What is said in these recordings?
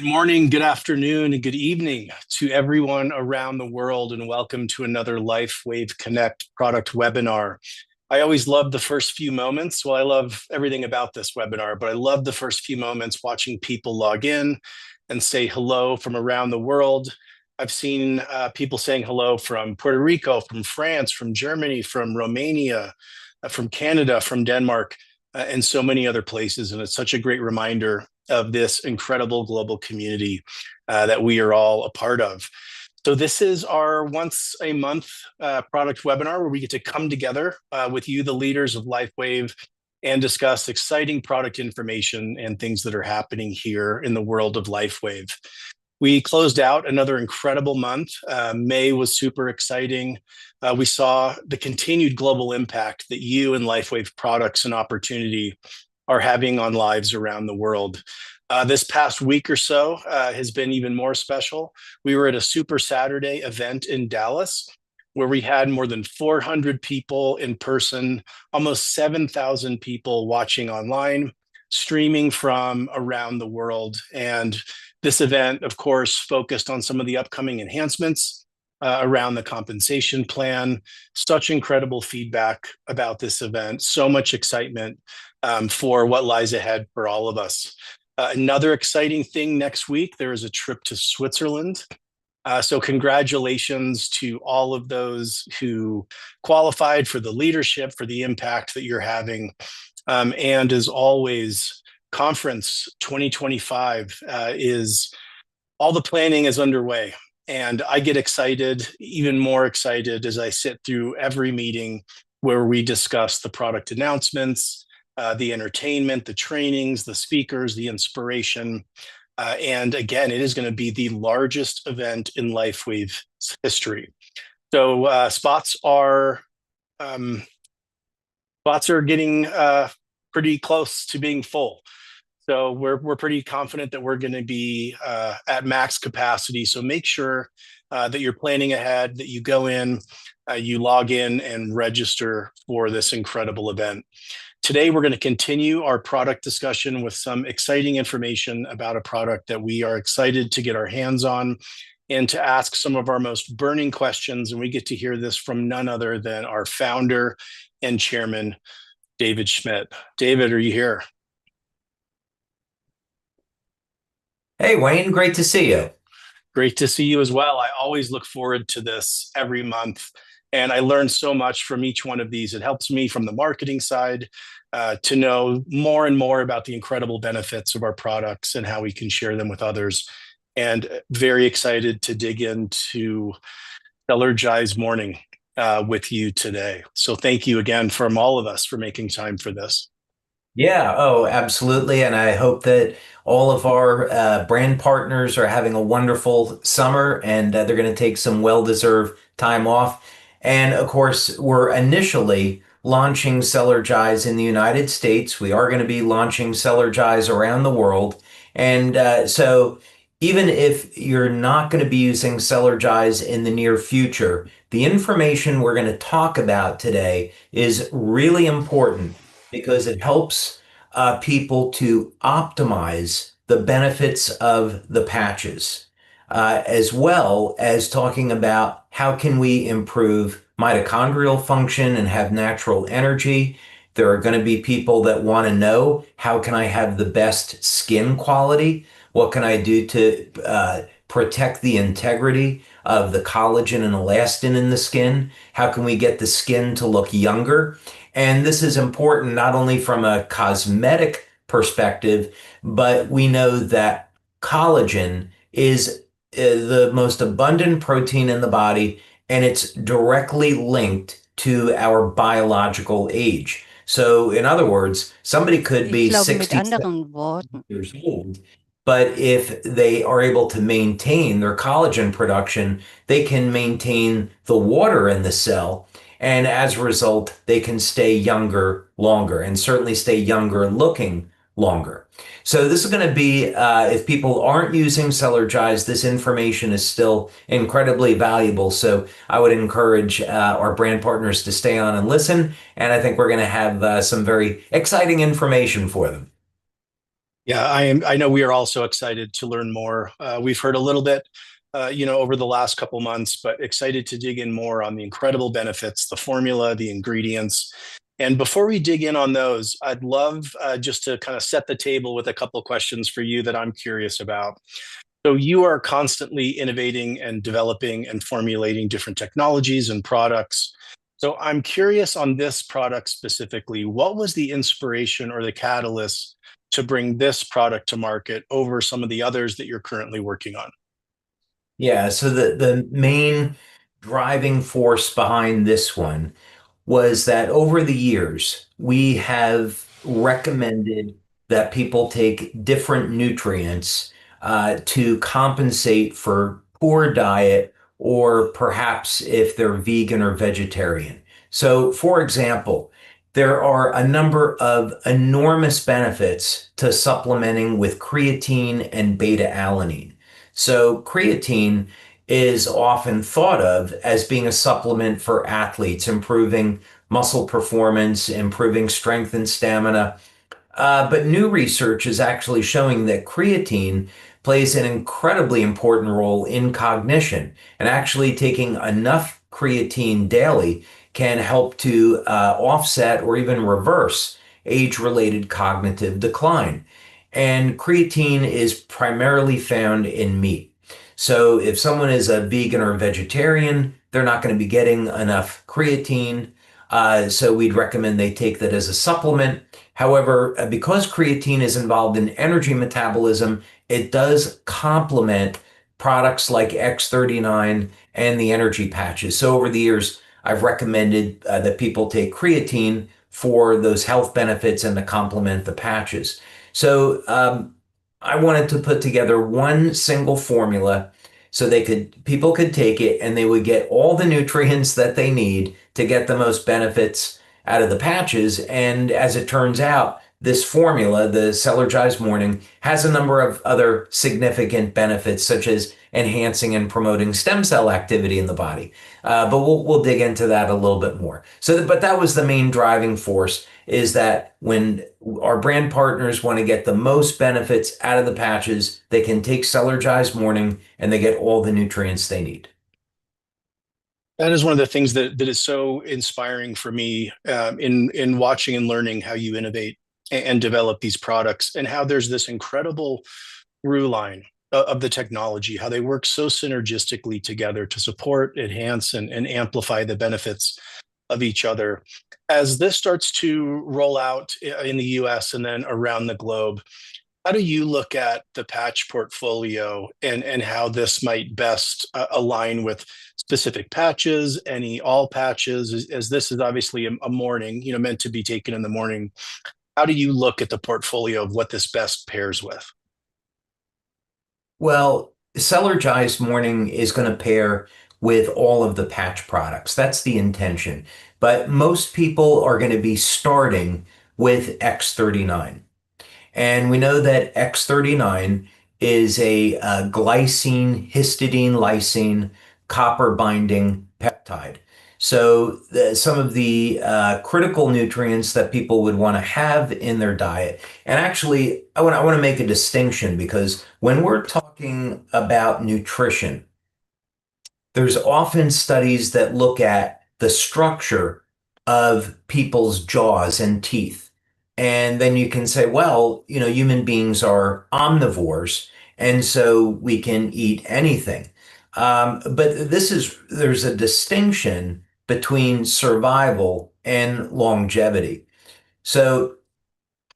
Good morning, good afternoon, and good evening to everyone around the world, and welcome to another LifeWave Connect product webinar. I always love the first few moments. Well, I love everything about this webinar, but I love the first few moments watching people log in and say hello from around the world. I've seen people saying hello from Puerto Rico, from France, from Germany, from Romania, from Canada, from Denmark, and so many other places. And it's such a great reminder of this incredible global community that we are all a part of. So this is our once a month product webinar where we get to come together with you, the leaders of LifeWave, and discuss exciting product information and things that are happening here in the world of LifeWave. We closed out another incredible month. May was super exciting. We saw the continued global impact that you and LifeWave products and opportunity are having on lives around the world. This past week or so has been even more special. We were at a Super Saturday event in Dallas where we had more than 400 people in person, almost 7,000 people watching online, streaming from around the world. And this event, of course, focused on some of the upcoming enhancements around the compensation plan. Such incredible feedback about this event, so much excitement for what lies ahead for all of us. Another exciting thing next week, there is a trip to Switzerland. So congratulations to all of those who qualified for the leadership, for the impact that you're having. And as always, Conference 2025 is all the planning is underway. And I get excited, even more excited, as I sit through every meeting where we discuss the product announcements, the entertainment, the trainings, the speakers, the inspiration. And again, it is going to be the largest event in LifeWave history. So spots are getting pretty close to being full. So we're pretty confident that we're going to be at max capacity. So make sure that you're planning ahead, that you go in, you log in and register for this incredible event. Today, we're going to continue our product discussion with some exciting information about a product that we are excited to get our hands on and to ask some of our most burning questions. And we get to hear this from none other than our founder and chairman, David Schmidt. David, are you here? Hey, Wayne, great to see you. Great to see you as well. I always look forward to this every month. And I learned so much from each one of these. It helps me from the marketing side to know more and more about the incredible benefits of our products and how we can share them with others. And very excited to dig into Cellergize Morning with you today. So thank you again from all of us for making time for this. Yeah, oh, absolutely. And I hope that all of our brand partners are having a wonderful summer and they're going to take some well-deserved time off. And of course, we're initially launching Cellergize in the United States. We are going to be launching Cellergize around the world. And so even if you're not going to be using Cellergize in the near future, the information we're going to talk about today is really important because it helps people to optimize the benefits of the patches, as well as talking about how can we improve mitochondrial function and have natural energy. There are going to be people that want to know, how can I have the best skin quality? What can I do to protect the integrity of the collagen and elastin in the skin? How can we get the skin to look younger? And this is important not only from a cosmetic perspective, but we know that collagen is the most abundant protein in the body, and it's directly linked to our biological age. So, in other words, somebody could be 60 years old, but if they are able to maintain their collagen production, they can maintain the water in the cell. And as a result, they can stay younger longer and certainly stay younger looking longer. So this is going to be, if people aren't using Cellergize, this information is still incredibly valuable. So I would encourage our brand partners to stay on and listen. And I think we're going to have some very exciting information for them. Yeah, I know we are also excited to learn more. We've heard a little bit, over the last couple months, but excited to dig in more on the incredible benefits, the formula, the ingredients. And before we dig in on those, I'd love just to kind of set the table with a couple of questions for you that I'm curious about. So you are constantly innovating and developing and formulating different technologies and products. So I'm curious on this product specifically, what was the inspiration or the catalyst to bring this product to market over some of the others that you're currently working on? Yeah, so the main driving force behind this one was that over the years, we have recommended that people take different nutrients to compensate for poor diet or perhaps if they're vegan or vegetarian. So, for example, there are a number of enormous benefits to supplementing with creatine and beta alanine. So, creatine is often thought of as being a supplement for athletes, improving muscle performance, improving strength and stamina. But new research is actually showing that creatine plays an incredibly important role in cognition. And actually, taking enough creatine daily can help to offset or even reverse age-related cognitive decline. And creatine is primarily found in meat. So if someone is a vegan or vegetarian, they're not going to be getting enough creatine. So we'd recommend they take that as a supplement. However, because creatine is involved in energy metabolism, it does complement products like X39 and the energy patches. So over the years, I've recommended that people take creatine for those health benefits and to complement the patches. So I wanted to put together one single formula so people could take it and they would get all the nutrients that they need to get the most benefits out of the patches. And as it turns out, this formula, the Cellergize Morning, has a number of other significant benefits, such as enhancing and promoting stem cell activity in the body. But we'll dig into that a little bit more. But that was the main driving force, is that when our brand partners want to get the most benefits out of the patches, they can take Cellergize Morning and they get all the nutrients they need. That is one of the things that is so inspiring for me in watching and learning how you innovate and develop these products, and how there's this incredible through line of the technology, how they work so synergistically together to support, enhance, and amplify the benefits of each other. As this starts to roll out in the US and then around the globe, how do you look at the patch portfolio and how this might best align with specific patches, any all patches, as this is obviously a morning, meant to be taken in the morning. How do you look at the portfolio of what this best pairs with? Well, Cellergize Morning is going to pair with all of the patch products. That's the intention. But most people are going to be starting with X39. And we know that X39 is a glycine, histidine, lysine, copper binding peptide. So some of the critical nutrients that people would want to have in their diet. And actually, I want to make a distinction, because when we're talking about nutrition, there's often studies that look at the structure of people's jaws and teeth. And then you can say, well, human beings are omnivores, and so we can eat anything. But there's a distinction between survival and longevity. So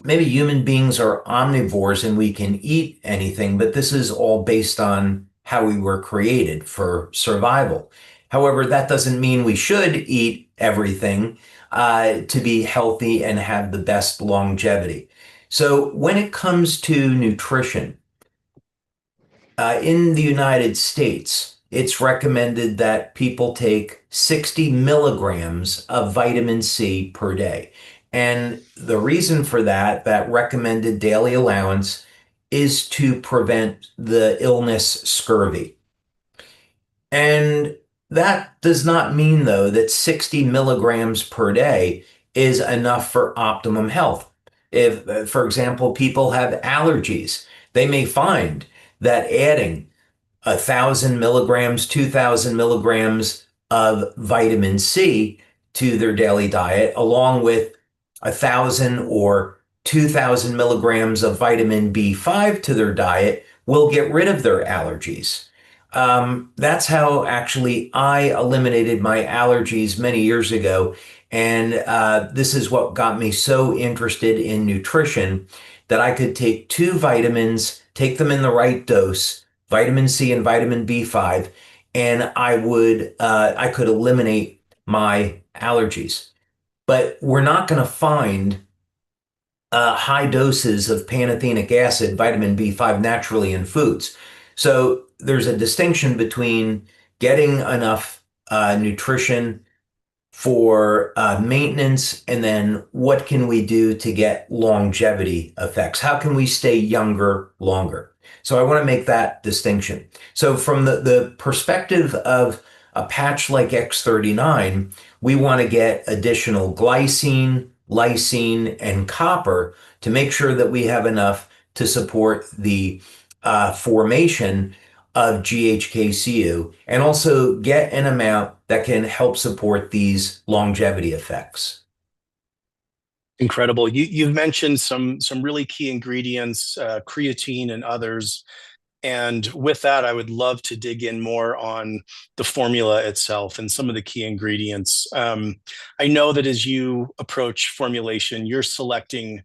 maybe human beings are omnivores and we can eat anything, but this is all based on how we were created for survival. However, that doesn't mean we should eat everything to be healthy and have the best longevity. So when it comes to nutrition, in the United States, it's recommended that people take 60 milligrams of vitamin C per day. And the reason for that recommended daily allowance, is to prevent the illness scurvy. And that does not mean, though, that 60 milligrams per day is enough for optimum health. If, for example, people have allergies, they may find that adding 1,000 milligrams, 2,000 milligrams of vitamin C to their daily diet, along with 1,000 or 2,000 milligrams of vitamin B5 to their diet, will get rid of their allergies. That's how actually I eliminated my allergies many years ago. And this is what got me so interested in nutrition that I could take two vitamins, take them in the right dose, vitamin C and vitamin B5, and I could eliminate my allergies. But we're not going to find high doses of pantothenic acid, vitamin B5, naturally in foods. So there's a distinction between getting enough nutrition for maintenance, and then what can we do to get longevity effects? How can we stay younger longer? So I want to make that distinction. So from the perspective of a patch like X39, we want to get additional glycine, lysine, and copper to make sure that we have enough to support the formation of GHKCU and also get an amount that can help support these longevity effects. Incredible. You've mentioned some really key ingredients, creatine and others. And with that, I would love to dig in more on the formula itself and some of the key ingredients. I know that as you approach formulation, you're selecting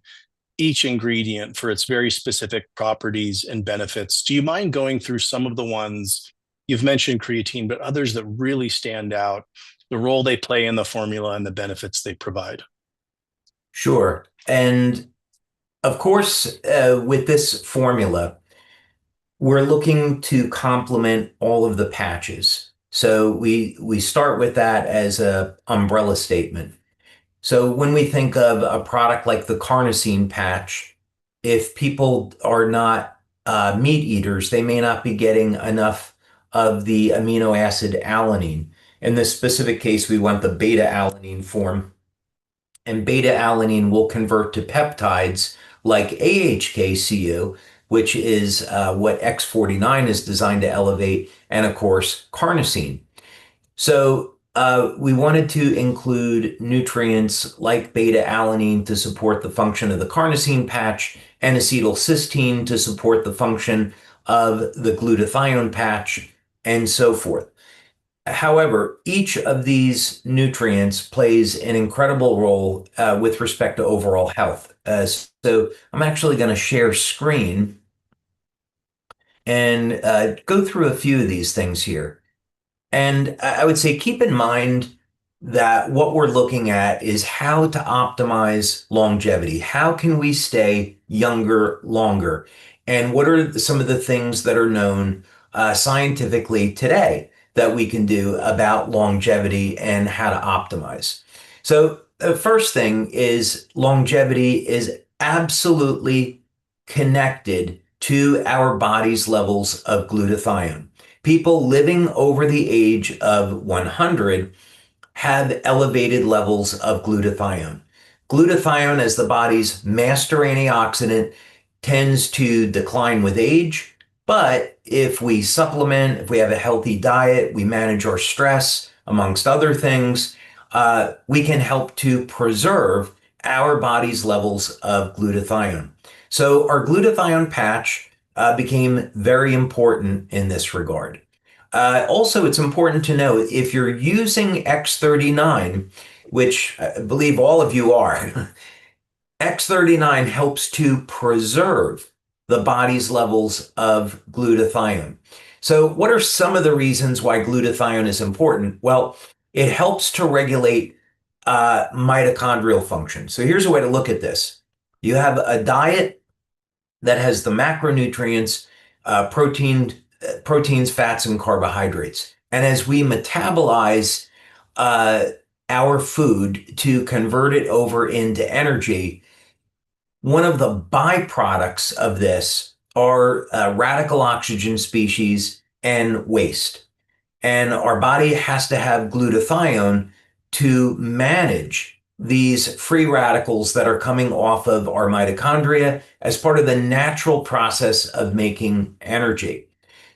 each ingredient for its very specific properties and benefits. Do you mind going through some of the ones you've mentioned creatine, but others that really stand out, the role they play in the formula and the benefits they provide? Sure. And of course, with this formula, we're looking to complement all of the patches. So we start with that as a umbrella statement. So when we think of a product like the carnosine patch, if people are not meat eaters, they may not be getting enough of the amino acid alanine. In this specific case, we want the beta alanine form, and beta alanine will convert to peptides like AHKCU, which is what X49 is designed to elevate, and of course, carnosine. So we wanted to include nutrients like beta alanine to support the function of the carnosine patch and acetylcysteine to support the function of the glutathione patch and so forth. However, each of these nutrients plays an incredible role with respect to overall health. So I'm actually going to share screen and go through a few of these things here. And I would say keep in mind that what we're looking at is how to optimize longevity. How can we stay younger longer? And what are some of the things that are known scientifically today that we can do about longevity and how to optimize? So the first thing is longevity is absolutely connected to our body's levels of glutathione. People living over the age of 100 have elevated levels of glutathione. Glutathione, as the body's master antioxidant, tends to decline with age. But if we supplement, if we have a healthy diet, we manage our stress, amongst other things, we can help to preserve our body's levels of glutathione. So our glutathione patch became very important in this regard. Also, it's important to know if you're using X39, which I believe all of you are, X39 helps to preserve the body's levels of glutathione. So, what are some of the reasons why glutathione is important? Well, it helps to regulate mitochondrial function. So, here's a way to look at this. You have a diet that has the macronutrients, proteins, fats, and carbohydrates. And as we metabolize uh, our food to convert it over into energy, one of the byproducts of this are radical oxygen species and waste. And our body has to have glutathione to manage these free radicals that are coming off of our mitochondria as part of the natural process of making energy.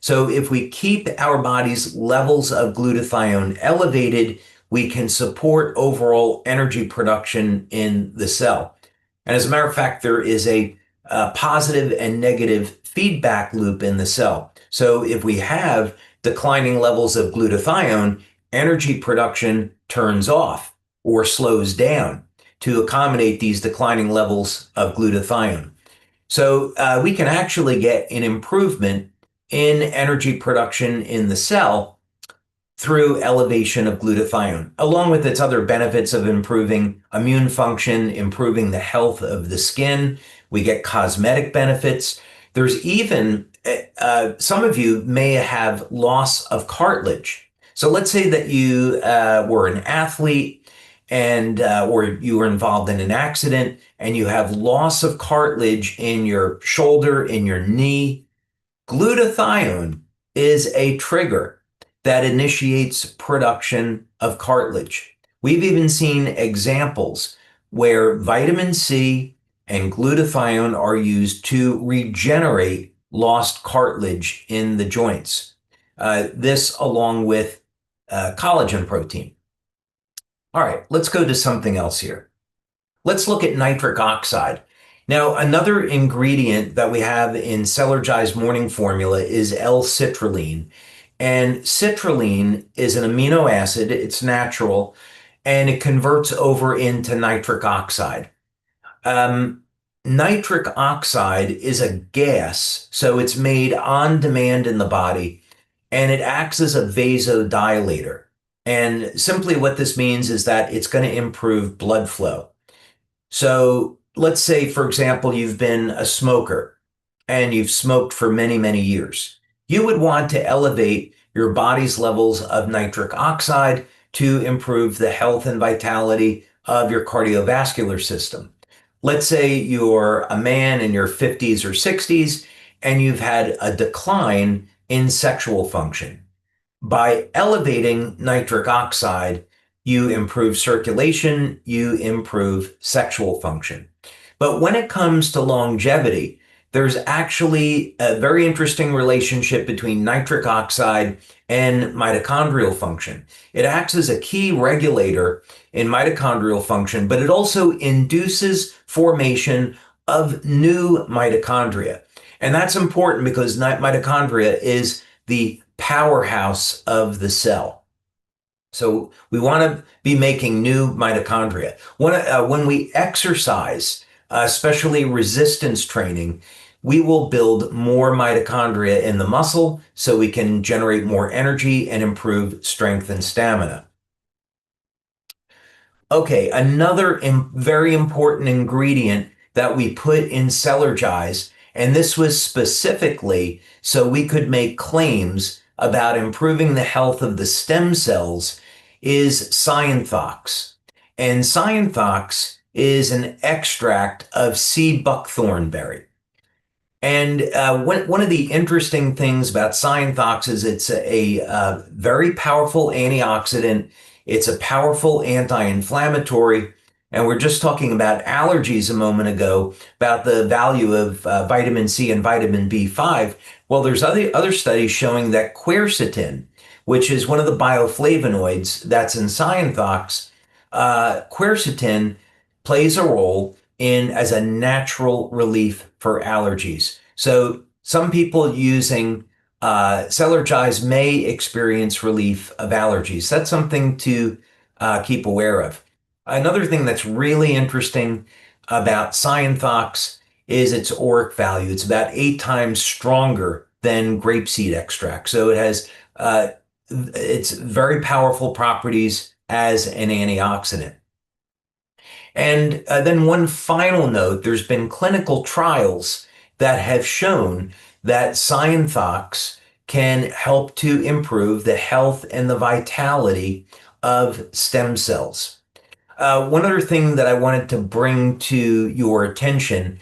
So if we keep our body's levels of glutathione elevated, we can support overall energy production in the cell. And as a matter of fact, there is a positive and negative feedback loop in the cell. So if we have declining levels of glutathione, energy production turns off or slows down to accommodate these declining levels of glutathione. So we can actually get an improvement in energy production in the cell through elevation of glutathione, along with its other benefits of improving immune function, improving the health of the skin. We get cosmetic benefits. There's even, some of you may have loss of cartilage. So let's say that you were an athlete and or you were involved in an accident and you have loss of cartilage in your shoulder, in your knee. Glutathione is a trigger that initiates production of cartilage. We've even seen examples where vitamin C and glutathione are used to regenerate lost cartilage in the joints. This along with collagen protein. All right, let's go to something else here. Let's look at nitric oxide. Now, another ingredient that we have in Cellergize morning formula is L-citrulline. And citrulline is an amino acid, it's natural, and it converts over into nitric oxide. Nitric oxide is a gas, so it's made on demand in the body, and it acts as a vasodilator. And simply what this means is that it's going to improve blood flow. So let's say, for example, you've been a smoker and you've smoked for many, many years. You would want to elevate your body's levels of nitric oxide to improve the health and vitality of your cardiovascular system. Let's say you're a man in your 50s or 60s and you've had a decline in sexual function. By elevating nitric oxide, you improve circulation, you improve sexual function. But when it comes to longevity, there's actually a very interesting relationship between nitric oxide and mitochondrial function. It acts as a key regulator in mitochondrial function, but it also induces formation of new mitochondria. And that's important because mitochondria is the powerhouse of the cell. So we want to be making new mitochondria. When we exercise, especially resistance training, we will build more mitochondria in the muscle so we can generate more energy and improve strength and stamina. Okay, another very important ingredient that we put in Cellergize, and this was specifically so we could make claims about improving the health of the stem cells, is cyanothox. And cyanothox is an extract of sea buckthornberry. And one of the interesting things about cyanothox is it's a very powerful antioxidant. It's a powerful anti-inflammatory. And we're just talking about allergies a moment ago, about the value of vitamin C and vitamin B5. Well, there's other studies showing that quercetin, which is one of the bioflavonoids that's in cyanothox, quercetin plays a role in as a natural relief for allergies. So some people using Cellergize may experience relief of allergies. That's something to keep aware of. Another thing that's really interesting about cyanothox is its auric value. It's about 8 times stronger than grapeseed extract. So it has its very powerful properties as an antioxidant. And then one final note, there's been clinical trials that have shown that cyanothox can help to improve the health and the vitality of stem cells. One other thing that I wanted to bring to your attention,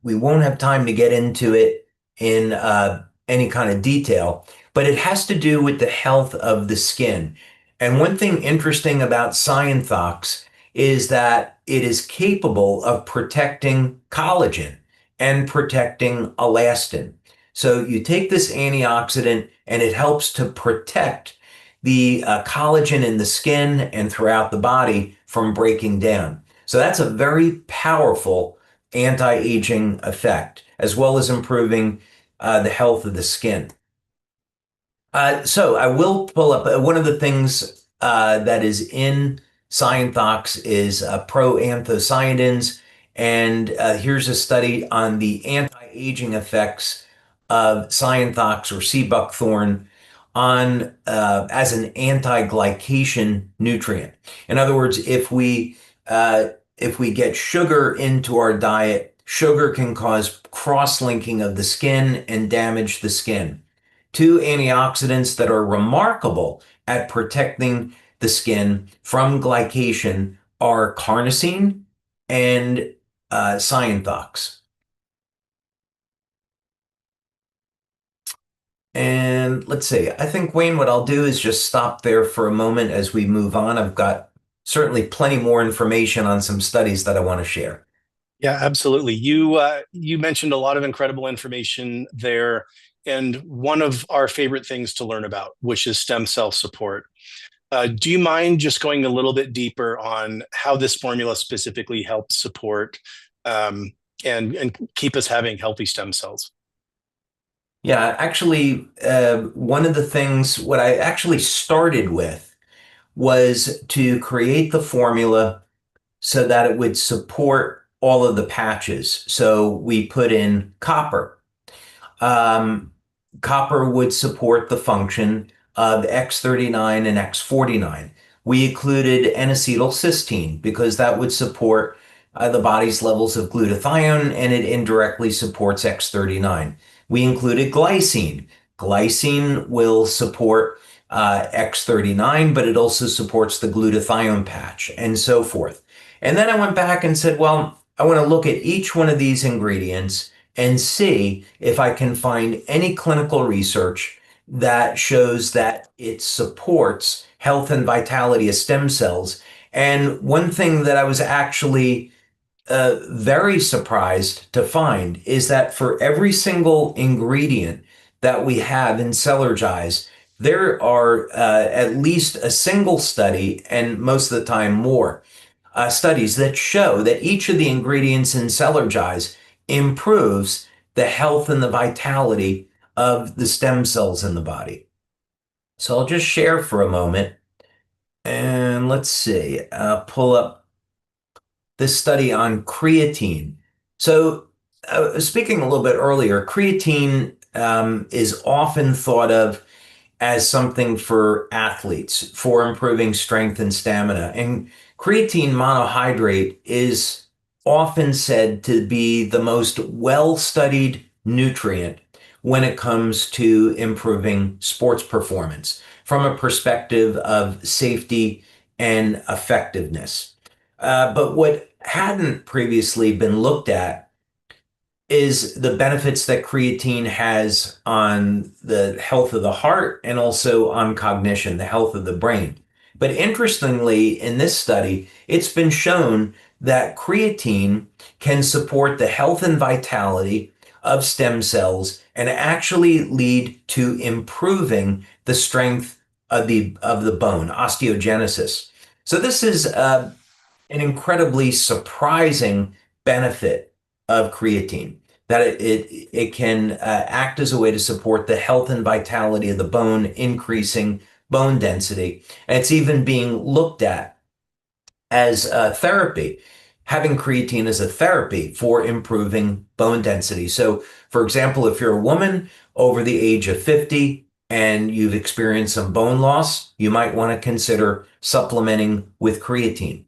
we won't have time to get into it in any kind of detail, but it has to do with the health of the skin. And one thing interesting about cyanothox is that it is capable of protecting collagen and protecting elastin. So you take this antioxidant and it helps to protect the collagen in the skin and throughout the body from breaking down. So that's a very powerful anti-aging effect, as well as improving the health of the skin. So I will pull up one of the things that is in Scienthox is proanthocyanidins, and here's a study on the anti-aging effects of Scienthox or sea buckthorn on as an anti-glycation nutrient. In other words, if we get sugar into our diet, sugar can cause cross-linking of the skin and damage the skin. Two antioxidants that are remarkable at protecting the skin from glycation are carnosine and Scienthox. And let's see, I think, Wayne, what I'll do is just stop there for a moment as we move on. I've got certainly plenty more information on some studies that I want to share. Yeah, absolutely. You mentioned a lot of incredible information there, and one of our favorite things to learn about, which is stem cell support. Do you mind just going a little bit deeper on how this formula specifically helps support um, and keep us having healthy stem cells? Yeah, actually, one of the things, what I actually started with was to create the formula so that it would support all of the patches. So we put in copper. Um, Copper would support the function of X39 and X49. We included N-acetylcysteine because that would support the body's levels of glutathione and it indirectly supports X39. We included glycine. Glycine will support X39, but it also supports the glutathione patch and so forth. And then I went back and said, well, I want to look at each one of these ingredients and see if I can find any clinical research that shows that it supports health and vitality of stem cells. And one thing that I was actually very surprised to find is that for every single ingredient that we have in Cellergize, there are at least a single study, and most of the time more, studies that show that each of the ingredients in Cellergize improves the health and the vitality of the stem cells in the body. So I'll just share for a moment and let's see, pull up this study on creatine. So, speaking a little bit earlier, creatine is often thought of as something for athletes for improving strength and stamina. And creatine monohydrate is often said to be the most well-studied nutrient when it comes to improving sports performance from a perspective of safety and effectiveness. But what hadn't previously been looked at is the benefits that creatine has on the health of the heart and also on cognition, the health of the brain. But interestingly, in this study, it's been shown that creatine can support the health and vitality of stem cells and actually lead to improving the strength of the bone, osteogenesis. So this is an incredibly surprising benefit of creatine that it can act as a way to support the health and vitality of the bone, increasing bone density. And it's even being looked at as a therapy, having creatine as a therapy for improving bone density. So, for example, if you're a woman over the age of 50 and you've experienced some bone loss, you might want to consider supplementing with creatine.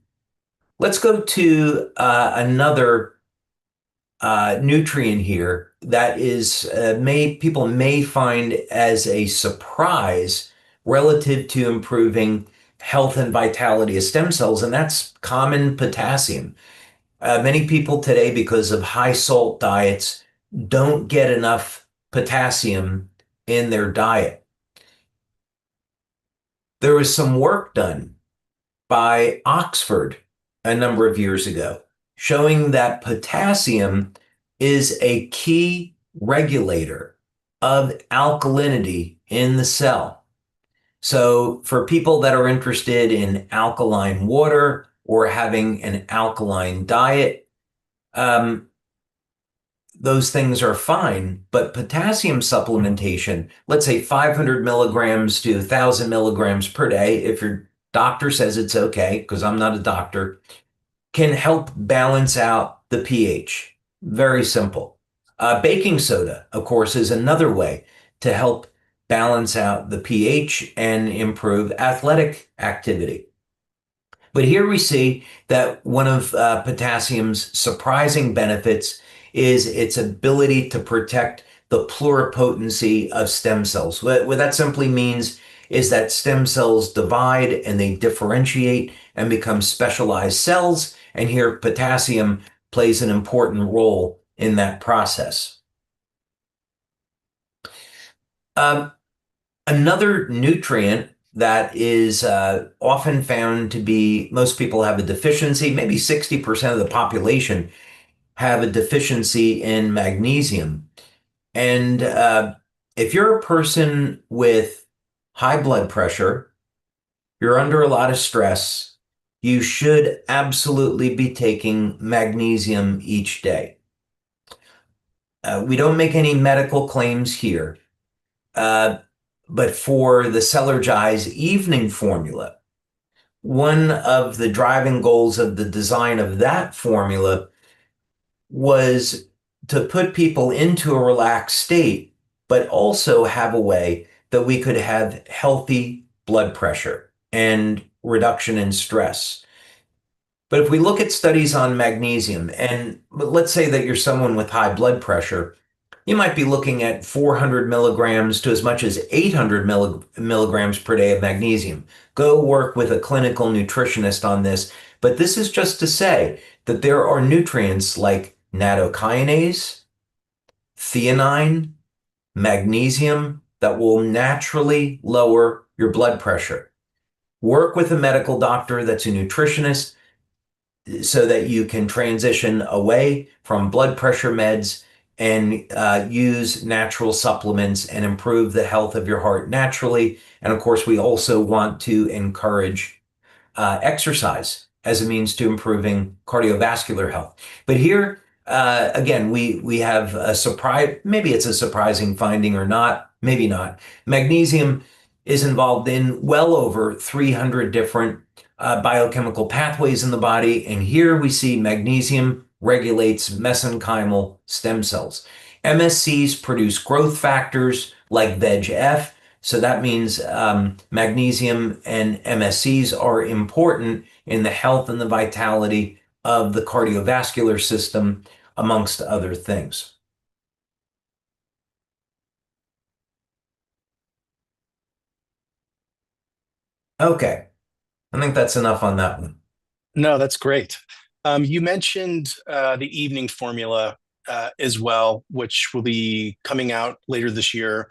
Let's go to another nutrient here that is may people may find as a surprise relative to improving health and vitality of stem cells, and that's common potassium. Many people today, because of high salt diets, don't get enough potassium in their diet. There was some work done by Oxford a number of years ago, showing that potassium is a key regulator of alkalinity in the cell. So, for people that are interested in alkaline water or having an alkaline diet, um, those things are fine, but potassium supplementation, let's say 500 milligrams to 1,000 milligrams per day, if your doctor says it's okay, because I'm not a doctor, can help balance out the pH. Very simple. Baking soda, of course, is another way to help balance out the pH and improve athletic activity. But here we see that one of potassium's surprising benefits is its ability to protect the pluripotency of stem cells. What that simply means is that stem cells divide and they differentiate and become specialized cells. And here potassium plays an important role in that process. Um, Another nutrient that is often found to be, most people have a deficiency, maybe 60% of the population have a deficiency in magnesium. And if you're a person with high blood pressure, you're under a lot of stress, you should absolutely be taking magnesium each day. We don't make any medical claims here. Uh, but for the Cellergize evening formula, one of the driving goals of the design of that formula was to put people into a relaxed state, but also have a way that we could have healthy blood pressure and reduction in stress. But if we look at studies on magnesium, and let's say that you're someone with high blood pressure, you might be looking at 400 milligrams to as much as 800 milligrams per day of magnesium. Go work with a clinical nutritionist on this. But this is just to say that there are nutrients like nattokinase, theanine, magnesium that will naturally lower your blood pressure. Work with a medical doctor that's a nutritionist so that you can transition away from blood pressure meds and use natural supplements and improve the health of your heart naturally. And of course, we also want to encourage exercise as a means to improving cardiovascular health. But here, again, we have a surprise. Maybe it's a surprising finding or not. Maybe not. Magnesium is involved in well over 300 different biochemical pathways in the body. And here we see magnesium regulates mesenchymal stem cells. MSCs produce growth factors like VEGF. So that means magnesium and MSCs are important in the health and the vitality of the cardiovascular system, amongst other things. Okay, I think that's enough on that one. No, that's great. You mentioned the evening formula as well, which will be coming out later this year.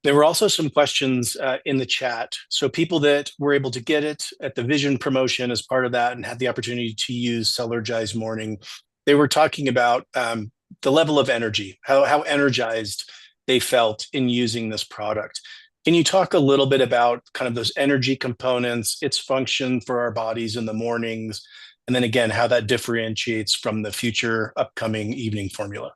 There were also some questions in the chat. So people that were able to get it at the Vision promotion as part of that and had the opportunity to use Cellergize Morning, they were talking about the level of energy, how energized they felt in using this product. Can you talk a little bit about kind of those energy components, its function for our bodies in the mornings, and then again, how that differentiates from the future upcoming evening formula?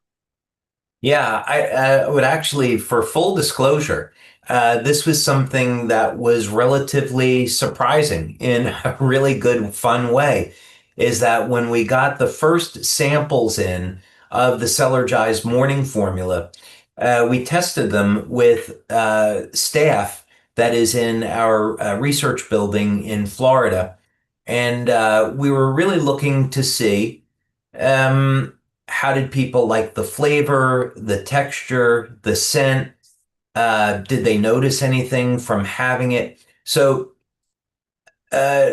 Yeah, I would actually, for full disclosure, this was something that was relatively surprising in a really good, fun way. Is that when we got the first samples in of the Cellergize morning formula, we tested them with staff that is in our research building in Florida. And we were really looking to see um, how did people like the flavor, the texture, the scent? Did they notice anything from having it? So uh,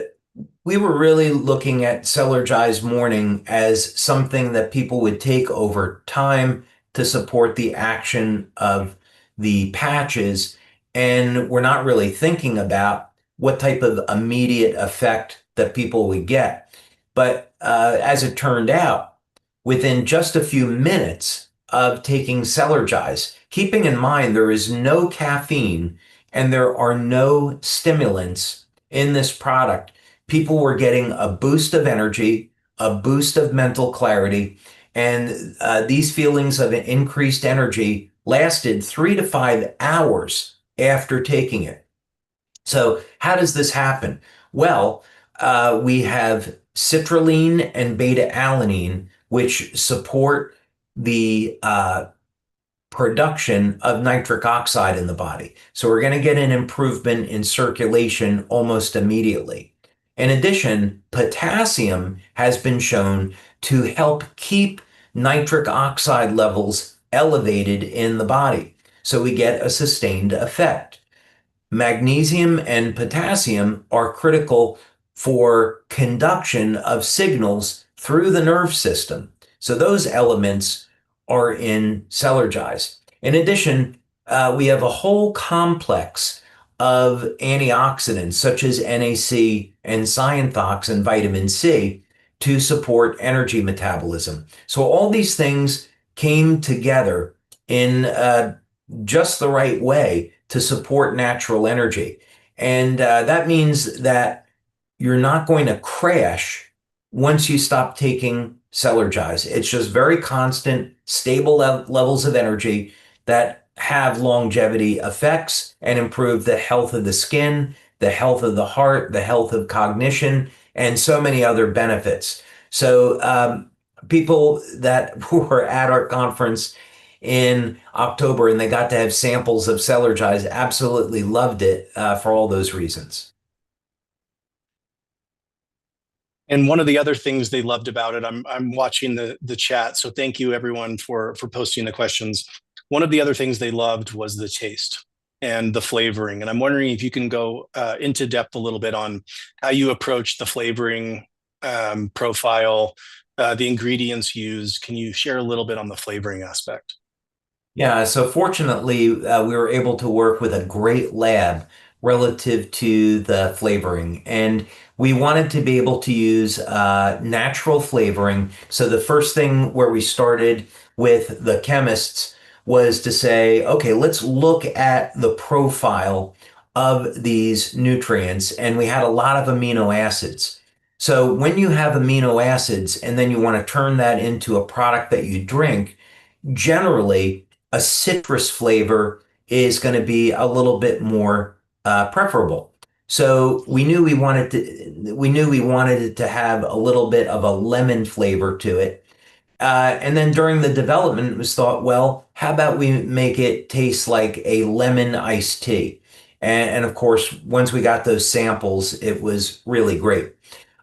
we were really looking at Cellergize Morning as something that people would take over time to support the action of the patches. And we're not really thinking about what type of immediate effect that people would get. But as it turned out, within just a few minutes of taking Cellergize, keeping in mind there is no caffeine and there are no stimulants in this product, people were getting a boost of energy, a boost of mental clarity, and these feelings of increased energy lasted 3 to 5 hours after taking it. So, how does this happen? Well, we have citrulline and beta alanine, which support the production of nitric oxide in the body. So, we're going to get an improvement in circulation almost immediately. In addition, potassium has been shown to help keep nitric oxide levels elevated in the body. So, we get a sustained effect. Magnesium and potassium are critical for conduction of signals through the nerve system. So those elements are in Cellergize. In addition, we have a whole complex of antioxidants such as NAC and cyanthox and vitamin C to support energy metabolism. So all these things came together in just the right way to support natural energy. And that means that you're not going to crash once you stop taking Cellergize. It's just very constant, stable levels of energy that have longevity effects and improve the health of the skin, the health of the heart, the health of cognition, and so many other benefits. So people that were at our conference in October and they got to have samples of Cellergize absolutely loved it for all those reasons. And one of the other things they loved about it, I'm watching the chat, so thank you everyone for posting the questions. One of the other things they loved was the taste and the flavoring, and I'm wondering if you can go into depth a little bit on how you approach the flavoring profile, the ingredients used. Can you share a little bit on the flavoring aspect? Yeah, so fortunately, we were able to work with a great lab relative to the flavoring. And we wanted to be able to use natural flavoring. So the first thing where we started with the chemists was to say, okay, let's look at the profile of these nutrients. And we had a lot of amino acids. So when you have amino acids and then you want to turn that into a product that you drink, generally, a citrus flavor is going to be a little bit more preferable. So we knew we wanted it to have a little bit of a lemon flavor to it. And then during the development, it was thought, well, how about we make it taste like a lemon iced tea? And of course, once we got those samples, it was really great.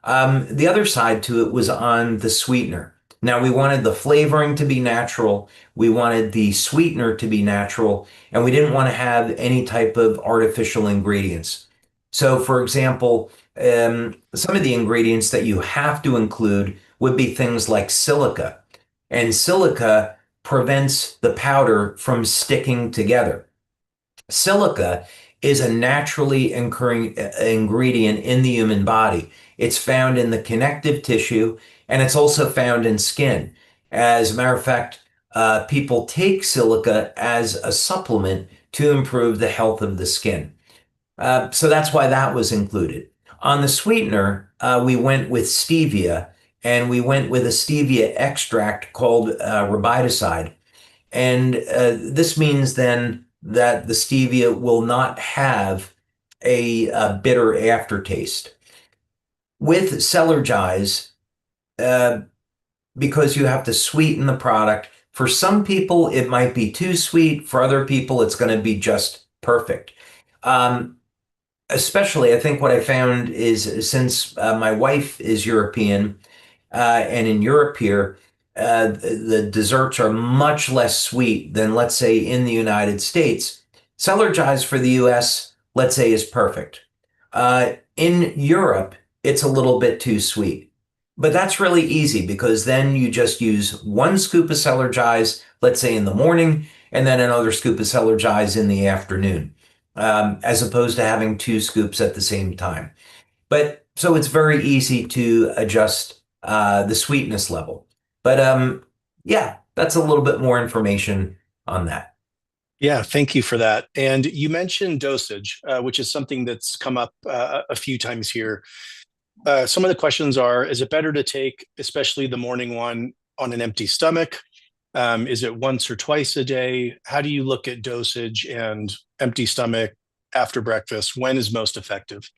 The other side to it was on the sweetener. Now, we wanted the flavoring to be natural, we wanted the sweetener to be natural, and we didn't want to have any type of artificial ingredients. So, for example, some of the ingredients that you have to include would be things like silica, and silica prevents the powder from sticking together. Silica is a naturally occurring ingredient in the human body. It's found in the connective tissue and it's also found in skin. As a matter of fact, people take silica as a supplement to improve the health of the skin. So that's why that was included. On the sweetener, we went with stevia and we went with a stevia extract called ribidoside. And this means then that the stevia will not have a bitter aftertaste. With Cellergize, uh, because you have to sweeten the product, for some people it might be too sweet. For other people, it's going to be just perfect. Especially, I think what I found is since my wife is European, and in Europe here, the desserts are much less sweet than, let's say, in the United States. Cellergize for the US, let's say, is perfect. In Europe, it's a little bit too sweet. But that's really easy because then you just use 1 scoop of Cellergize, let's say in the morning, and then another scoop of Cellergize in the afternoon, as opposed to having 2 scoops at the same time. But so it's very easy to adjust the sweetness level. But yeah, that's a little bit more information on that. Yeah, thank you for that. And you mentioned dosage, which is something that's come up a few times here. Some of the questions are: is it better to take, especially the morning one, on an empty stomach? Is it once or twice a day? How do you look at dosage and empty stomach after breakfast? When is most effective?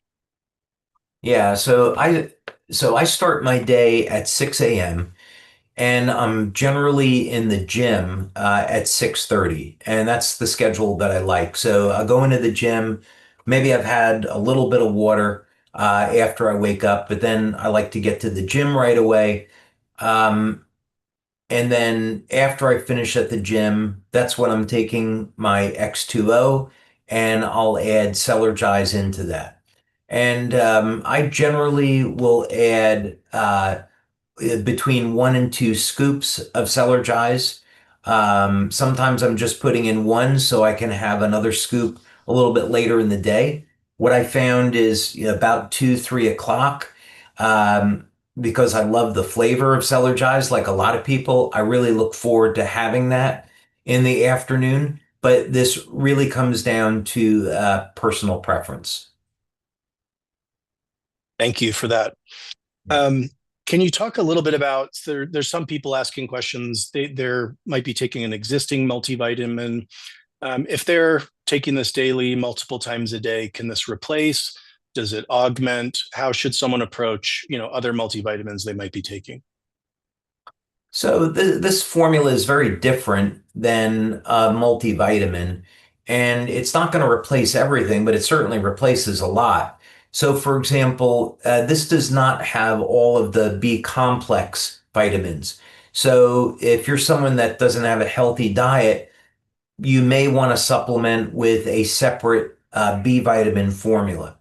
Yeah, so I start my day at 6 a.m. and I'm generally in the gym at 6:30, and that's the schedule that I like. So I go into the gym, maybe I've had a little bit of water after I wake up, but then I like to get to the gym right away. Um, and then after I finish at the gym, that's when I'm taking my X2O and I'll add Cellergize into that. And I generally will add between 1 and 2 scoops of Cellergize. Sometimes I'm just putting in one so I can have another scoop a little bit later in the day. What I found is about 2, 3 o'clock, um, because I love the flavor of Cellergize, like a lot of people, I really look forward to having that in the afternoon. But this really comes down to personal preference. Thank you for that. Yeah. Um, can you talk a little bit about there's some people asking questions. They're might be taking an existing multivitamin. If they're taking this daily, multiple times a day, can this replace? Does it augment? How should someone approach, other multivitamins they might be taking? So this formula is very different than a multivitamin, and it's not going to replace everything, but it certainly replaces a lot. So, for example, this does not have all of the B complex vitamins. So, if you're someone that doesn't have a healthy diet, you may want to supplement with a separate B vitamin formula.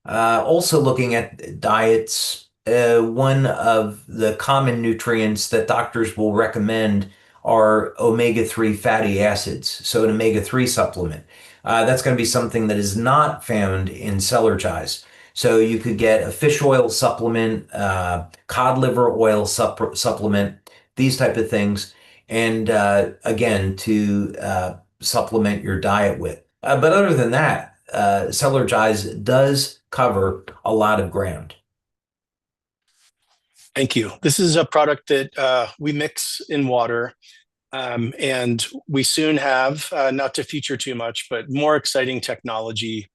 Also looking at diets, one of the common nutrients that doctors will recommend are omega-3 fatty acids. So an omega-3 supplement. That's going to be something that is not found in Cellergize. So you could get a fish oil supplement, cod liver oil supplement, these type of things. And again, to supplement your diet with. But other than that, Cellergize does cover a lot of ground. Thank you. This is a product that we mix in water, and we soon have, not to feature too much, but more exciting technology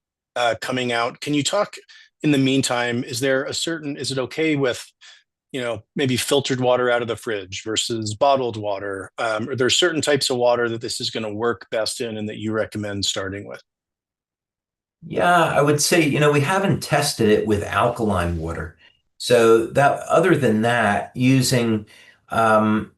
coming out. Can you talk in the meantime? Is it okay with, maybe filtered water out of the fridge versus bottled water? Are there certain types of water that this is going to work best in and that you recommend starting with? Yeah, I would say, we haven't tested it with alkaline water. So that other than that, using um,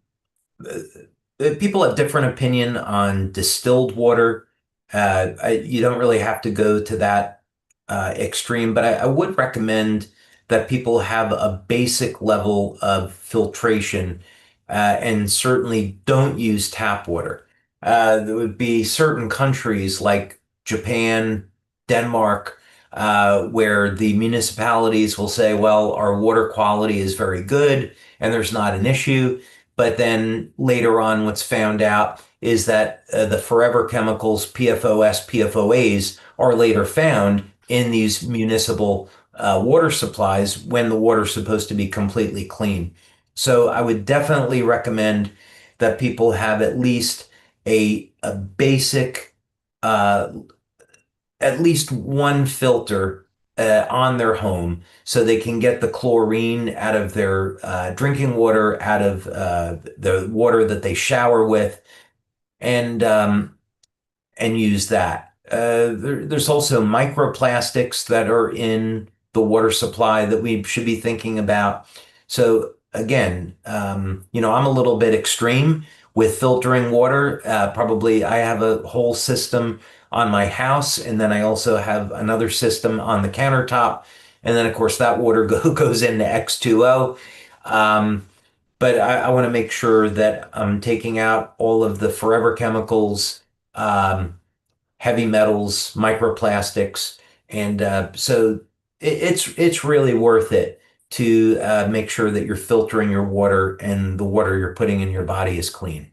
people have different opinion on distilled water. You don't really have to go to that extreme, but I would recommend that people have a basic level of filtration and certainly don't use tap water. There would be certain countries like Japan, Denmark, where the municipalities will say, well, our water quality is very good and there's not an issue. But then later on, what's found out is that the forever chemicals, PFOS, PFOAs, are later found in these municipal water supplies when the water is supposed to be completely clean. So I would definitely recommend that people have at least a basic, uh, at least one filter on their home so they can get the chlorine out of their drinking water, out of the water that they shower with, and use that. There's also microplastics that are in the water supply that we should be thinking about. So again, I'm a little bit extreme with filtering water. Probably I have a whole system on my house, and then I also have another system on the countertop. And then, of course, that water goes into X2O. Um, but I want to make sure that I'm taking out all of the forever chemicals, heavy metals, microplastics, and so it's really worth it to make sure that you're filtering your water and the water you're putting in your body is clean.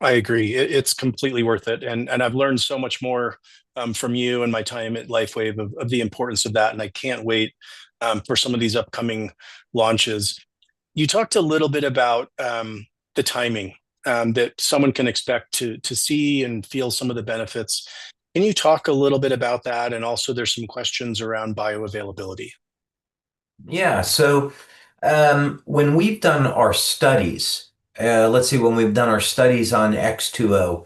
I agree. It's completely worth it, and I've learned so much more from you and my time at LifeWave of the importance of that, and I can't wait for some of these upcoming launches. You talked a little bit about the timing that someone can expect to see and feel some of the benefits. Can you talk a little bit about that? And also, there's some questions around bioavailability. Yeah, so when we've done our studies, let's see, when we've done our studies on X2O,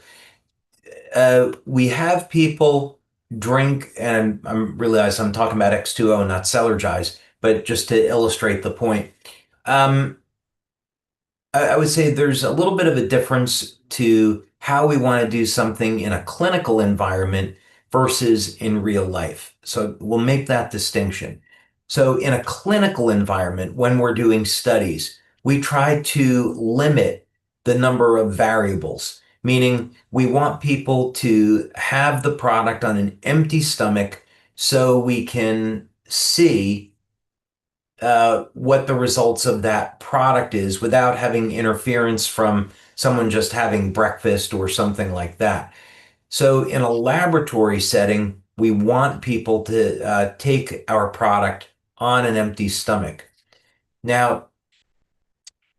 we have people drink, and I'm realize I'm talking about X2O, not Cellergize, but just to illustrate the point. Um, I would say there's a little bit of a difference to how we want to do something in a clinical environment versus in real life. So we'll make that distinction. So in a clinical environment, when we're doing studies, we try to limit the number of variables, meaning we want people to have the product on an empty stomach so we can see what the results of that product is without having interference from someone just having breakfast or something like that. So, in a laboratory setting, we want people to take our product on an empty stomach. Now,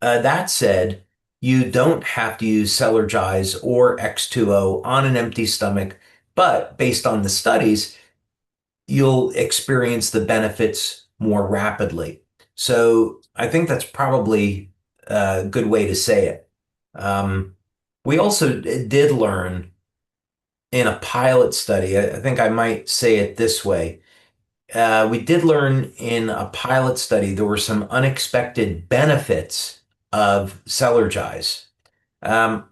that said, you don't have to use Cellergize or X2O on an empty stomach, but based on the studies, you'll experience the benefits more rapidly. So I think that's probably a good way to say it. Um, we also did learn in a pilot study, I think I might say it this way. We did learn in a pilot study there were some unexpected benefits of Cellergize. Um,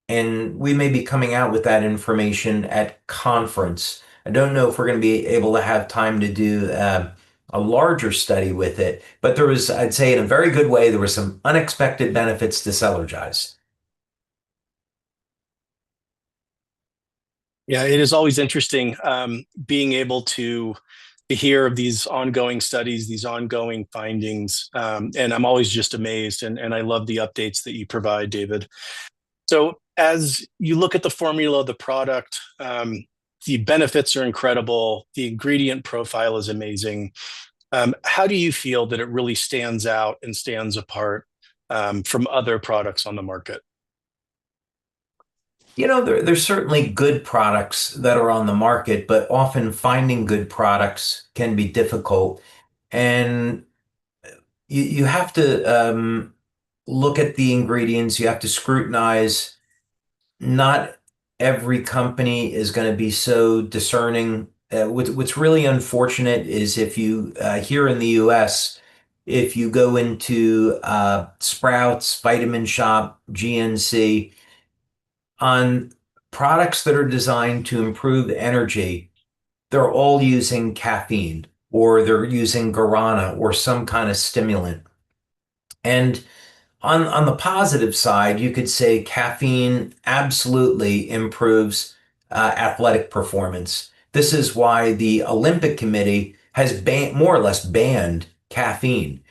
and we may be coming out with that information at conference. I don't know if we're going to be able to have time to do a larger study with it, but there was, I'd say, in a very good way, there were some unexpected benefits to Cellergize. Yeah, it is always interesting being able to hear of these ongoing studies, these ongoing findings, and I'm always just amazed, and I love the updates that you provide, David. So as you look at the formula of the product, the benefits are incredible. The ingredient profile is amazing. How do you feel that it really stands out and stands apart from other products on the market? You know, there's certainly good products that are on the market, but often finding good products can be difficult. And you have to look at the ingredients, you have to scrutinize. Not every company is going to be so discerning. What's really unfortunate is if you, here in the US, if you go into Sprouts, Vitamin Shop, GNC, on products that are designed to improve energy, they're all using caffeine or they're using guarana or some kind of stimulant. And on the positive side, you could say caffeine absolutely improves athletic performance. This is why the Olympic Committee has more or less banned caffeine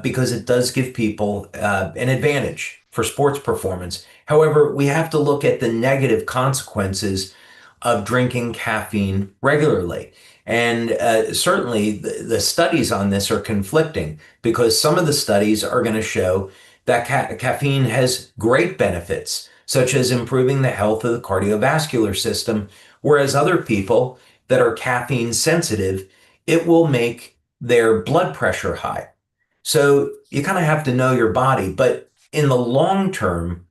because it does give people an advantage for sports performance. However, we have to look at the negative consequences of drinking caffeine regularly. And certainly the studies on this are conflicting because some of the studies are going to show that caffeine has great benefits, such as improving the health of the cardiovascular system, whereas other people that are caffeine sensitive, it will make their blood pressure high. So you kind of have to know your body, but in the long term,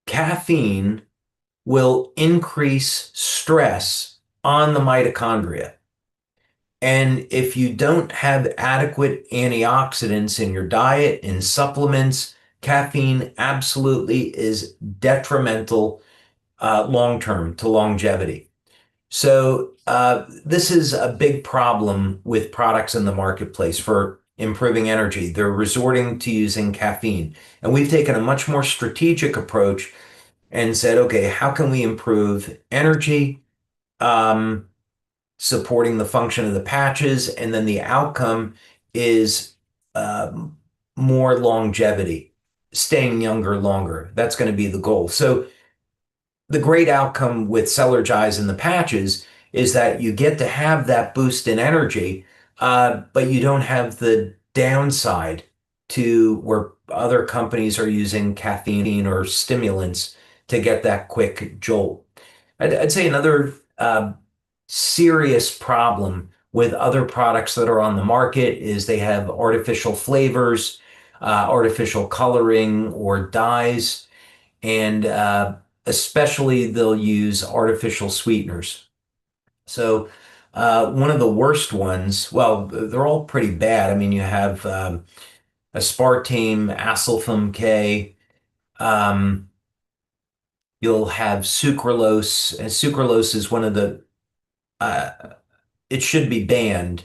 caffeine will increase stress on the mitochondria. And if you don't have adequate antioxidants in your diet, in supplements, caffeine absolutely is detrimental long term to longevity. So this is a big problem with products in the marketplace for improving energy. They're resorting to using caffeine. And we've taken a much more strategic approach and said, okay, how can we improve energy? Um, supporting the function of the patches, and then the outcome is um, more longevity, staying younger longer. That's going to be the goal. So the great outcome with Cellergize and the patches is that you get to have that boost in energy, but you don't have the downside to where other companies are using caffeine or stimulants to get that quick jolt. I'd say another serious problem with other products that are on the market is they have artificial flavors, artificial coloring, or dyes, and especially they'll use artificial sweeteners. So one of the worst ones, well, they're all pretty bad. I mean, you have aspartame, acesulfame K. Um, you'll have sucralose, and sucralose is one of the uh, it should be banned.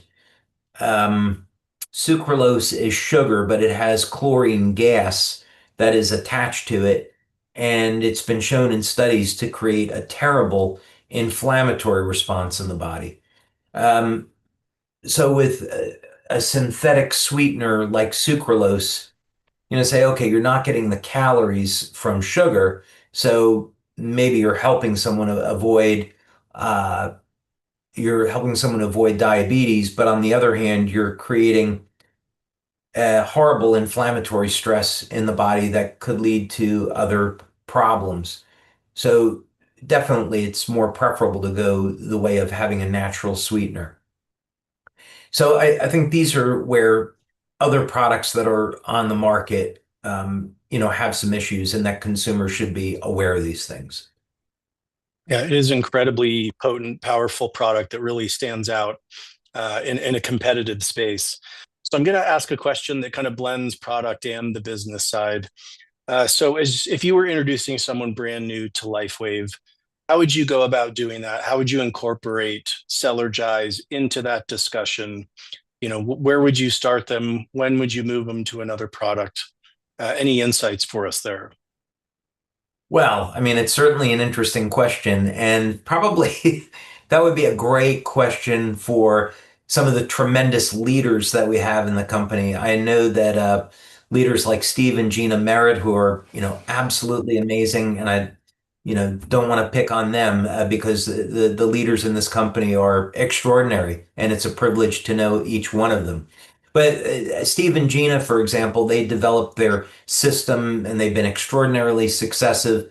Um, Sucralose is sugar, but it has chlorine gas that is attached to it, and it's been shown in studies to create a terrible inflammatory response in the body. Um, so with a synthetic sweetener like sucralose, say, okay, you're not getting the calories from sugar, so maybe uh, you're helping someone avoid diabetes, but on the other hand, you're creating a horrible inflammatory stress in the body that could lead to other problems. So definitely it's more preferable to go the way of having a natural sweetener. So I think these are where other products that are on the market, have some issues and that consumers should be aware of these things. Yeah, it is incredibly potent, powerful product that really stands out in a competitive space. So I'm going to ask a question that kind of blends product and the business side. So as if you were introducing someone brand new to LifeWave, how would you go about doing that? How would you incorporate Cellergize into that discussion? Where would you start them? When would you move them to another product? Any insights for us there? Well, I mean, it's certainly an interesting question, and probably that would be a great question for some of the tremendous leaders that we have in the company. I know that leaders like Steve and Gina Merritt, who are, absolutely amazing, and I, don't want to pick on them because the leaders in this company are extraordinary, and it's a privilege to know each one of them. But Steve and Gina, for example, they developed their system and they've been extraordinarily successful,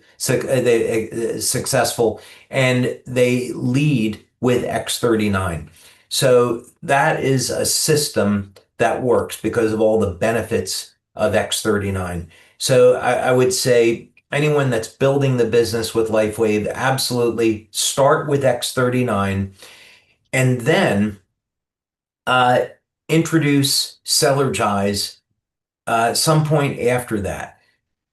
and they lead with X39. So that is a system that works because of all the benefits of X39. So I would say anyone that's building the business with LifeWave, absolutely start with X39 and then uh, introduce Cellergize some point after that.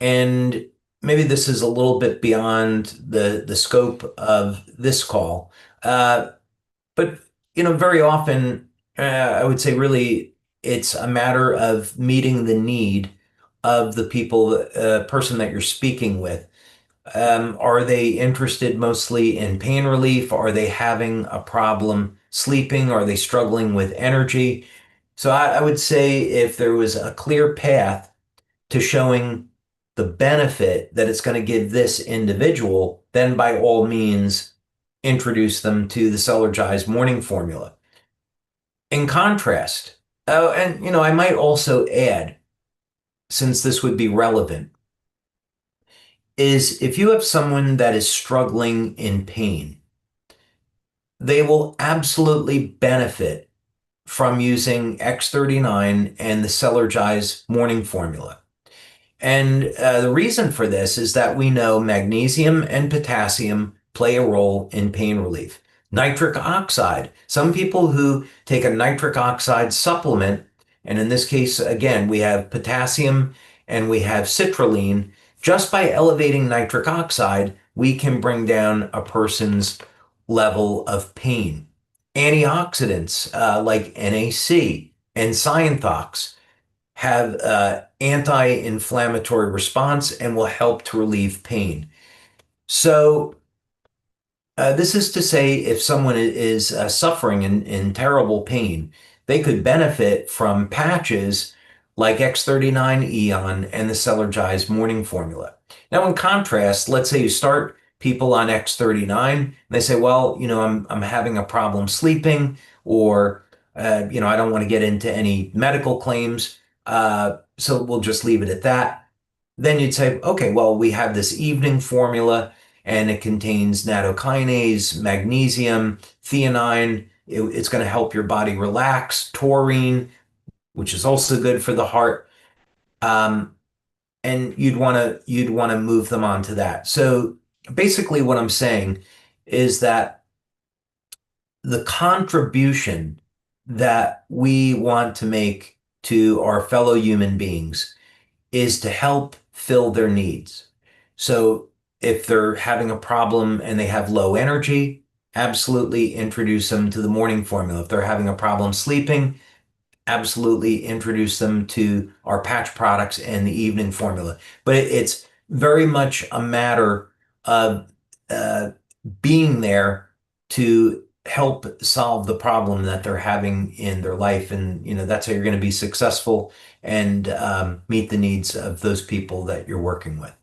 And maybe this is a little bit beyond the scope of this call. But very often, I would say really it's a matter of meeting the need of the person that you're speaking with. Are they interested mostly in pain relief? Are they having a problem sleeping? Are they struggling with energy? So I would say if there was a clear path to showing the benefit that it's going to give this individual, then by all means, introduce them to the Cellergize morning formula. In contrast, oh, and I might also add, since this would be relevant, is if you have someone that is struggling in pain, they will absolutely benefit from using X39 and the Cellergize morning formula. And the reason for this is that we know magnesium and potassium play a role in pain relief. Nitric oxide, some people who take a nitric oxide supplement, and in this case, again, we have potassium and we have citrulline. Just by elevating nitric oxide, we can bring down a person's level of pain. Antioxidants like NAC and Cyantox have anti-inflammatory response and will help to relieve pain. So This is to say, if someone is suffering in terrible pain, they could benefit from patches like X39 Eon and the Cellergize morning formula. Now, in contrast, let's say you start people on X39, and they say, well, I'm having a problem sleeping, or I don't want to get into any medical claims, so we'll just leave it at that. Then you'd say, okay, well, we have this evening formula and it contains nattokinase, magnesium, theanine. It's going to help your body relax, taurine, which is also good for the heart. Um, and you'd want to move them on to that. So basically what I'm saying is that the contribution that we want to make to our fellow human beings is to help fill their needs. So if they're having a problem and they have low energy, absolutely introduce them to the morning formula. If they're having a problem sleeping, absolutely introduce them to our patch products and the evening formula. But it's very much a matter of uh, being there to help solve the problem that they're having in their life. And, that's how you're going to be successful and meet the needs of those people that you're working with.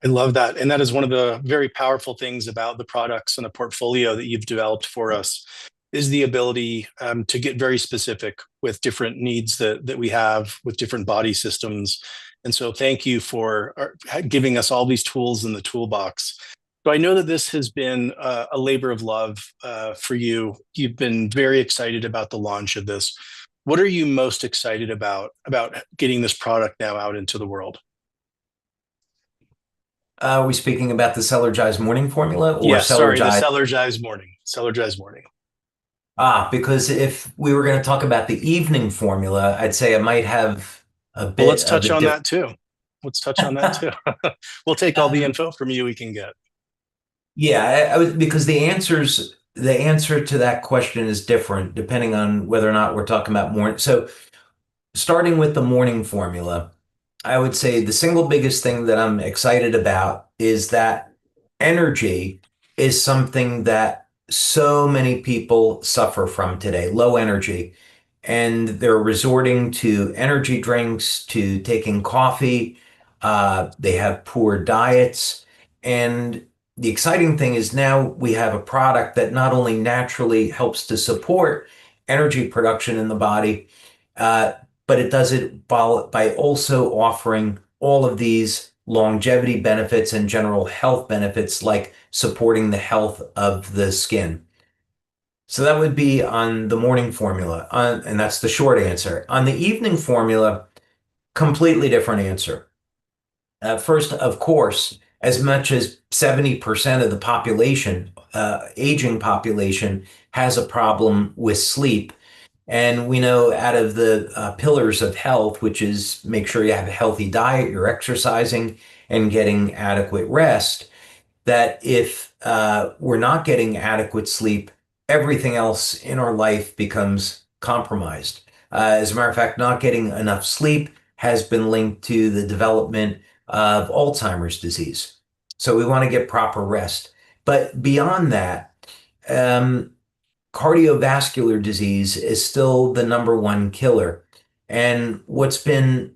I love that. And that is one of the very powerful things about the products and the portfolio that you've developed for us is the ability to get very specific with different needs that we have with different body systems. And so thank you for giving us all these tools in the toolbox. So I know that this has been a labor of love for you. You've been very excited about the launch of this. What are you most excited about getting this product now out into the world? Are we speaking about the Cellergize morning formula or Yes, sorry, the Cellergize? Cellergize morning. Cellergize morning. Because if we were going to talk about the evening formula, I'd say I might have a Well, bit let's of touch a on different. that too. Let's touch on that too. We'll take all the info from you we can get. Yeah, because the answer to that question is different depending on whether or not we're talking about more. So starting with the morning formula, I would say the single biggest thing that I'm excited about is that energy is something that so many people suffer from today, low energy. And they're resorting to energy drinks, to taking coffee. They have poor diets. And the exciting thing is now we have a product that not only naturally helps to support energy production in the body, uh, but it does it by also offering all of these longevity benefits and general health benefits, like supporting the health of the skin. So that would be on the morning formula, and that's the short answer. On the evening formula, completely different answer. First, of course, as much as 70% of the population, aging population, has a problem with sleep. And we know out of the pillars of health, which is make sure you have a healthy diet, you're exercising, and getting adequate rest, that if we're not getting adequate sleep, everything else in our life becomes compromised. As a matter of fact, not getting enough sleep has been linked to the development of Alzheimer's disease. So we want to get proper rest. But beyond that, um, cardiovascular disease is still the number one killer. And what's been,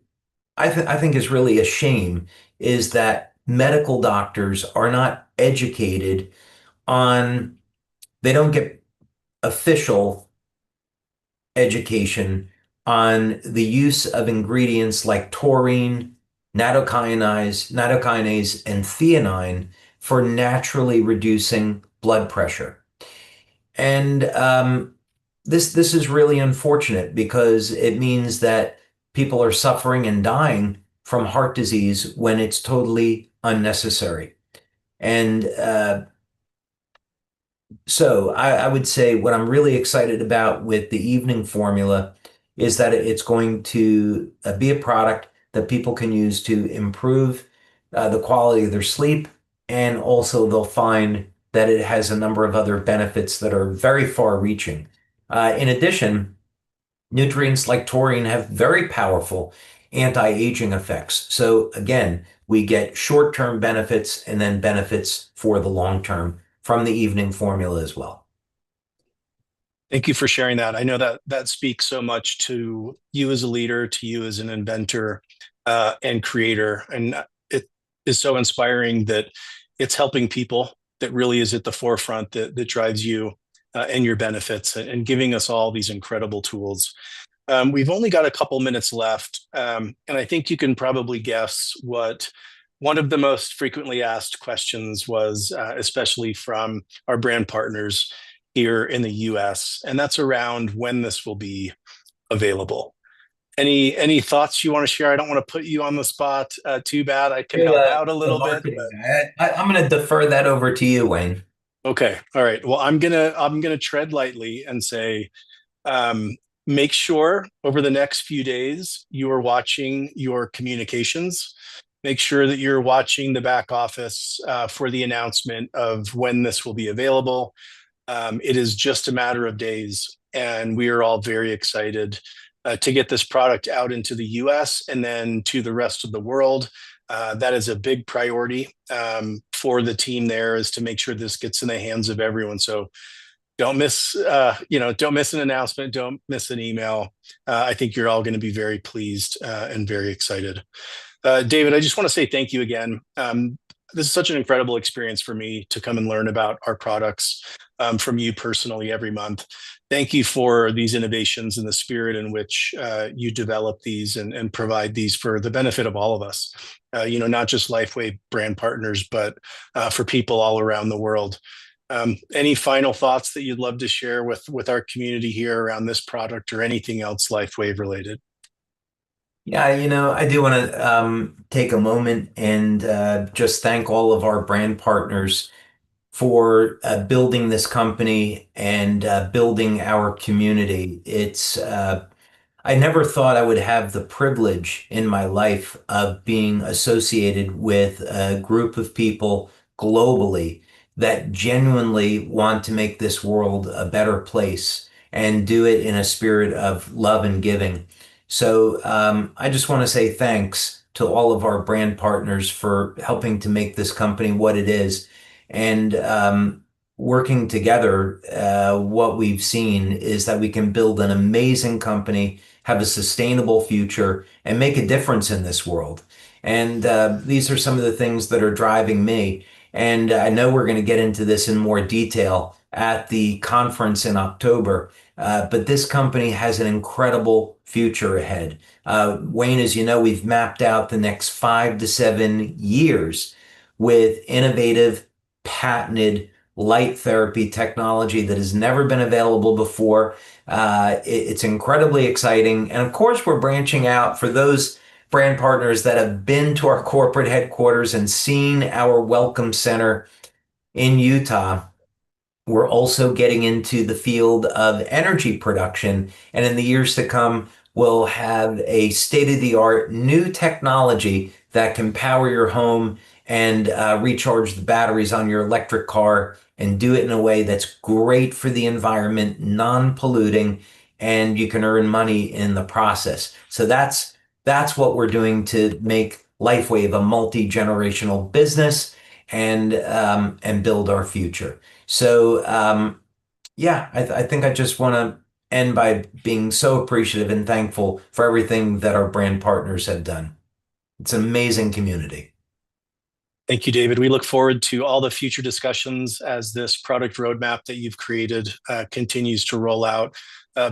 I think, is really a shame is that medical doctors are not educated on, they don't get official education on the use of ingredients like taurine, nattokinase, and theanine for naturally reducing blood pressure. And this is really unfortunate because it means that people are suffering and dying from heart disease when it's totally unnecessary. And so I would say what I'm really excited about with the evening formula is that it's going to be a product that people can use to improve the quality of their sleep. And also they'll find that it has a number of other benefits that are very far reaching. In addition, nutrients like taurine have very powerful anti-aging effects. So again, we get short-term benefits and then benefits for the long term from the evening formula as well. Thank you for sharing that. I know that that speaks so much to you as a leader, to you as an inventor and creator. And it is so inspiring that it's helping people that really is at the forefront that drives you and your benefits and giving us all these incredible tools. We've only got a couple minutes left, and I think you can probably guess what one of the most frequently asked questions was, especially from our brand partners here in the US, and that's around when this will be available. Any thoughts you want to share? I don't want to put you on the spot too bad. I can You're help out a the little bit, marketing but guy. I'm going to defer that over to you, Wayne. okay. All right. Well, I'm gonna tread lightly and say um, make sure over the next few days you are watching your communications. Make sure that you're watching the back office for the announcement of when this will be available. It is just a matter of days, and we are all very excited to get this product out into the US and then to the rest of the world. That is a big priority for the team there, is to make sure this gets in the hands of everyone. So don't miss, don't miss an announcement, don't miss an email. I think you're all going to be very pleased and very excited. David, I just want to say thank you again. This is such an incredible experience for me to come and learn about our products from you personally every month. Thank you for these innovations and the spirit in which you develop these and provide these for the benefit of all of us. Not just Lifeway brand partners, but for people all around the world. Any final thoughts that you'd love to share with our community here around this product or anything else Lifewave related? Yeah, I do want to take a moment and just thank all of our brand partners for building this company and building our community. I never thought I would have the privilege in my life of being associated with a group of people globally that genuinely want to make this world a better place and do it in a spirit of love and giving. So I just want to say thanks to all of our brand partners for helping to make this company what it is. And working together, what we've seen is that we can build an amazing company, have a sustainable future, and make a difference in this world. And these are some of the things that are driving me. And I know we're going to get into this in more detail at the conference in October, but this company has an incredible future ahead. Wayne, as you know, we've mapped out the next 5 to 7 years with innovative, patented light therapy technology that has never been available before. It's incredibly exciting. And of course, we're branching out for those brand partners that have been to our corporate headquarters and seen our welcome center in Utah. We're also getting into the field of energy production. And in the years to come, we'll have a state-of-the-art new technology that can power your home and recharge the batteries on your electric car and do it in a way that's great for the environment, non-polluting, and you can earn money in the process. So that's what we're doing to make LifeWave a multi-generational business and build our future. So yeah, I think I just want to end by being so appreciative and thankful for everything that our brand partners have done. It's an amazing community. Thank you, David. We look forward to all the future discussions as this product roadmap that you've created continues to roll out.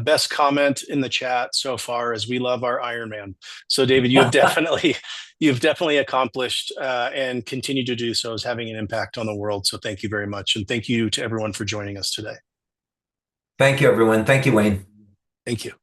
Best comment in the chat so far is we love our Iron Man. So, David, you've definitely accomplished and continue to do so, is having an impact on the world. So, thank you very much, and thank you to everyone for joining us today. Thank you, everyone. Thank you, Wayne. Thank you.